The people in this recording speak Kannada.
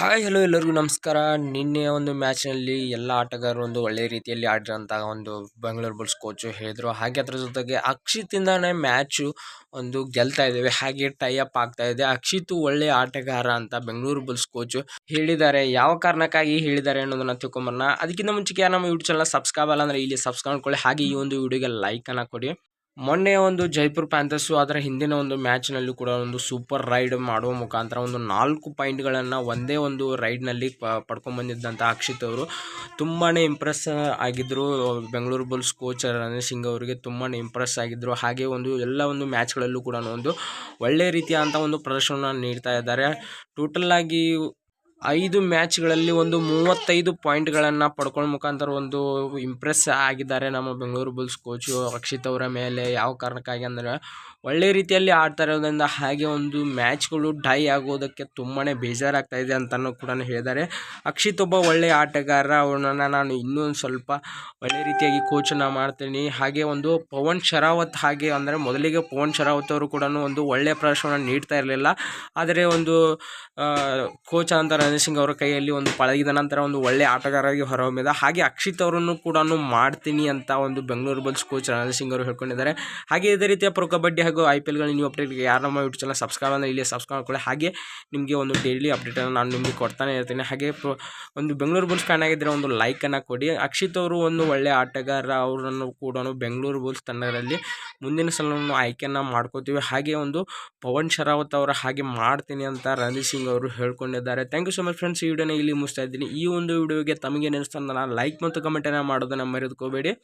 ಹಾಯ್ ಹಲೋ ಎಲ್ಲರಿಗೂ ನಮಸ್ಕಾರ. ನಿನ್ನೆ ಒಂದು ಮ್ಯಾಚ್ನಲ್ಲಿ ಎಲ್ಲ ಆಟಗಾರರು ಒಂದು ಒಳ್ಳೆ ರೀತಿಯಲ್ಲಿ ಆಡಿರೋಂತಹ ಒಂದು ಬೆಂಗಳೂರು ಬುಲ್ಸ್ ಕೋಚು ಹೇಳಿದರು. ಹಾಗೆ ಅದರ ಜೊತೆಗೆ ಅಕ್ಷಿತಿಂದಾನೇ ಮ್ಯಾಚು ಒಂದು ಗೆಲ್ತಾ ಇದ್ದೇವೆ, ಹಾಗೆ ಟೈ ಅಪ್ ಆಗ್ತಾ ಇದೆ. ಅಕ್ಷಿತ್ ಒಳ್ಳೆ ಆಟಗಾರ ಅಂತ ಬೆಂಗಳೂರು ಬುಲ್ಸ್ ಕೋಚು ಹೇಳಿದ್ದಾರೆ. ಯಾವ ಕಾರಣಕ್ಕಾಗಿ ಹೇಳಿದ್ದಾರೆ ಅನ್ನೋದನ್ನ ತಿಳ್ಕೊಂಬರೋಣ. ಅದಕ್ಕಿಂತ ಮುಂಚೆಗೆ ನಮ್ಮ ಯೂಟ್ಯೂಬ್ ಚಾನಲ್ ಸಬ್ಸ್ಕ್ರೈಬ್ ಅಲ್ಲ ಅಂದರೆ ಇಲ್ಲಿ ಸಬ್ಸ್ಕ್ರೈಬ್ ಮಾಡ್ಕೊಳ್ಳಿ. ಹಾಗೆ ಈ ಒಂದು ವಿಡಿಯೋಗೆ ಲೈಕನ್ನು ಕೊಡಿ. ಮೊನ್ನೆ ಒಂದು ಜೈಪುರ್ ಪ್ಯಾಂಥರ್ಸು ಅದರ ಹಿಂದಿನ ಒಂದು ಮ್ಯಾಚ್ನಲ್ಲಿ ಕೂಡ ಒಂದು ಸೂಪರ್ ರೈಡ್ ಮಾಡುವ ಮುಖಾಂತರ ಒಂದು 4 ಪಾಯಿಂಟ್ಗಳನ್ನು ಒಂದೇ ಒಂದು ರೈಡ್ನಲ್ಲಿ ಪಡ್ಕೊಂಡ್ಬಂದಿದ್ದಂಥ ಅಕ್ಷಿತ್ ಅವರು ತುಂಬಾ ಇಂಪ್ರೆಸ್ ಆಗಿದ್ದರು. ಬೆಂಗಳೂರು ಬುಲ್ಸ್ ಕೋಚ್ ರಣಧೀರ್ ಸಿಂಗ್ ಅವರಿಗೆ ತುಂಬಾ ಇಂಪ್ರೆಸ್ ಆಗಿದ್ದರು. ಹಾಗೆ ಎಲ್ಲ ಒಂದು ಮ್ಯಾಚ್ಗಳಲ್ಲೂ ಕೂಡ ಒಂದು ಒಳ್ಳೆ ರೀತಿಯಾದಂಥ ಒಂದು ಪ್ರದರ್ಶನ ನೀಡ್ತಾ ಇದ್ದಾರೆ. ಟೋಟಲ್ ಆಗಿ 5 ಮ್ಯಾಚ್ಗಳಲ್ಲಿ ಒಂದು 35 ಪಾಯಿಂಟ್ಗಳನ್ನು ಪಡ್ಕೊಳ್ಳೋ ಮುಖಾಂತರ ಒಂದು ಇಂಪ್ರೆಸ್ ಆಗಿದ್ದಾರೆ ನಮ್ಮ ಬೆಂಗಳೂರು ಬುಲ್ಸ್ ಕೋಚು ಅಕ್ಷಿತ್ ಅವರ ಮೇಲೆ. ಯಾವ ಕಾರಣಕ್ಕಾಗಿ ಅಂದರೆ ಒಳ್ಳೆ ರೀತಿಯಲ್ಲಿ ಆಡ್ತಾ ಇರೋದ್ರಿಂದ, ಹಾಗೆ ಒಂದು ಮ್ಯಾಚ್ಗಳು ಡೈ ಆಗೋದಕ್ಕೆ ತುಂಬಾ ಬೇಜಾರಾಗ್ತಾ ಇದೆ ಅಂತಲೂ ಕೂಡ ಹೇಳಿದ್ದಾರೆ. ಅಕ್ಷಿತ್ ಒಬ್ಬ ಒಳ್ಳೆಯ ಆಟಗಾರ, ಅವನನ್ನು ನಾನು ಇನ್ನೂ ಸ್ವಲ್ಪ ಒಳ್ಳೆ ರೀತಿಯಾಗಿ ಕೋಚನ್ನು ಮಾಡ್ತೀನಿ. ಹಾಗೆ ಒಂದು ಪವನ್ ಶರಾವತ್, ಹಾಗೆ ಅಂದರೆ ಮೊದಲಿಗೆ ಪವನ್ ಶರಾವತ್ ಅವರು ಕೂಡ ಒಂದು ಒಳ್ಳೆಯ ಪ್ರದರ್ಶನ ನೀಡ್ತಾ ಇರಲಿಲ್ಲ. ಆದರೆ ಒಂದು ಕೋಚ್ ಅಂತ ರಣಧೀರ್ ಸಿಂಗ್ ಅವರ ಕೈಯಲ್ಲಿ ಒಂದು ಪಳಗಿದ ನಂತರ ಒಂದು ಒಳ್ಳೆ ಆಟಗಾರರಾಗಿ ಹೊರಹೊಮ್ಮಿದ. ಹಾಗೆ ಅಕ್ಷಿತ್ ಅವರನ್ನು ಕೂಡ ಮಾಡ್ತೀನಿ ಅಂತ ಒಂದು ಬೆಂಗಳೂರು ಬುಲ್ಸ್ ಕೋಚ್ ರಣಧೀರ್ ಸಿಂಗ್ ಅವರು ಹೇಳ್ಕೊಂಡಿದ್ದಾರೆ. ಹಾಗೆ ಇದೇ ರೀತಿಯ ಪ್ರೊ ಕಬಡ್ಡಿ ಹಾಗೂ IPL ಗಳ ನ್ಯೂ ಅಪ್ಡೇಟ್ಗೆ ಯಾರು ನಮ್ಮ ಯೂಟ್ಯೂಬ್ ಚಾನಲ್ ಸಬ್ಸ್ಕ್ರೈಬ್ ಅಂದರೆ ಇಲ್ಲಿ ಸಬ್ಸ್ಕ್ರೈಬ್ ಮಾಡ್ಕೊಳ್ಳಿ. ಹಾಗೆ ನಿಮಗೆ ಒಂದು ಡೈಲಿ ಅಪ್ಡೇಟನ್ನು ನಾನು ನಿಮಗೆ ಕೊಡ್ತಾನೆ ಇರ್ತೀನಿ. ಹಾಗೆ ಒಂದು ಬೆಂಗಳೂರು ಬುಲ್ಸ್ ಫ್ಯಾನ್ ಆಗಿದ್ದರೆ ಒಂದು ಲೈಕನ್ನು ಕೊಡಿ. ಅಕ್ಷಿತ್ ಅವರು ಒಂದು ಒಳ್ಳೆಯ ಆಟಗಾರ, ಅವರನ್ನು ಕೂಡ ಬೆಂಗಳೂರು ಬುಲ್ಸ್ ತಂಡದಲ್ಲಿ ಮುಂದಿನ ಸಲ ಆಯ್ಕೆಯನ್ನು ಮಾಡ್ಕೋತೀವಿ. ಹಾಗೆ ಒಂದು ಪವನ್ ಶರಾವತ್ ಅವರ ಹಾಗೆ ಮಾಡ್ತೀನಿ ಅಂತ ರಣಧೀರ್ ಸಿಂಗ್ ಅವರು ಹೇಳ್ಕೊಂಡಿದ್ದಾರೆ. Thank you so much friends. ಈ ವಿಡಿಯೋನ ಇಲ್ಲಿ ಮುಗಿಸ್ತಾ ಇದ್ದೀನಿ. ಈ ಒಂದು ವಿಡಿಯೋಗೆ ತಮಗೆ ಅನಿಸ್ತಾ ಲೈಕ್ ಮತ್ತು ಕಮೆಂಟನ್ನು ಮಾಡೋದನ್ನು ಮರೆಯೋದಕ್ಕೆ ಹೋಗಬೇಡಿ.